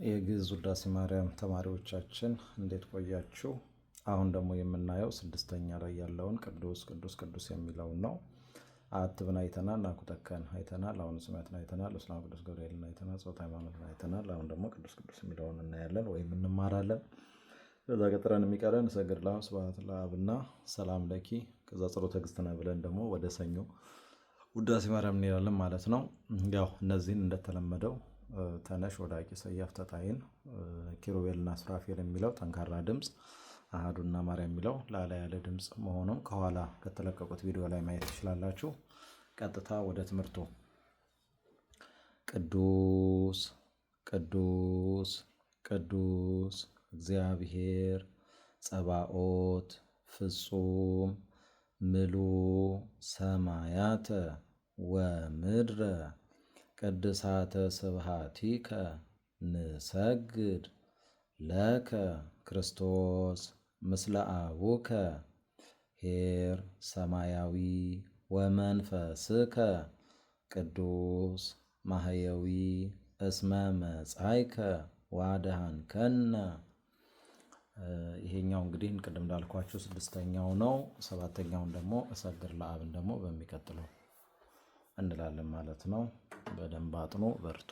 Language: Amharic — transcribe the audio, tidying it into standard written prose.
የግዕዝ ውዳሴ ማርያም ተማሪዎቻችን እንዴት ቆያችሁ? አሁን ደግሞ የምናየው ስድስተኛ ላይ ያለውን ቅዱስ ቅዱስ ቅዱስ የሚለውን ነው። አትብን አይተናል፣ ናኩተከን አይተናል፣ አሁን ስመትን አይተናል፣ እስላም ቅዱስ ገብርኤልን አይተናል፣ ጾታ ሃይማኖትን አይተናል። አሁን ደግሞ ቅዱስ ቅዱስ የሚለውን እናያለን ወይም እንማራለን። ከዛ ቀጥረን የሚቀረን ሰግድ ለአብ ስብሐት ለአብና ሰላም ለኪ፣ ከዛ ጸሎተ እግዝእትነ ብለን ደግሞ ወደ ሰኞ ውዳሴ ማርያም እንሄዳለን ማለት ነው። ያው እነዚህን እንደተለመደው ተነሽ ወዳቂ ሰያፍ ተጣይን ኪሩቤልና ሱራፌል የሚለው ጠንካራ ድምፅ፣ አሃዱና ማርያም የሚለው ላላ ያለ ድምፅ መሆኑን ከኋላ ከተለቀቁት ቪዲዮ ላይ ማየት ትችላላችሁ። ቀጥታ ወደ ትምህርቱ። ቅዱስ ቅዱስ ቅዱስ እግዚአብሔር ጸባኦት ፍጹም ምሉእ ሰማያተ ወምድረ ቅድሳተ ስብሐቲከ ንሰግድ ለከ ክርስቶስ ምስለ አቡከ ኄር ሰማያዊ ወመንፈስከ ቅዱስ ማህየዊ እስመ መጻእከ ወአድኃንከነ። ይሄኛው እንግዲህ ቅድም እንዳልኳችሁ ስድስተኛው ነው። ሰባተኛውን ደግሞ እሰግድ ለአብን ደግሞ በሚቀጥለው እንላለን ማለት ነው። በደንብ አጥኑ፣ በርቱ።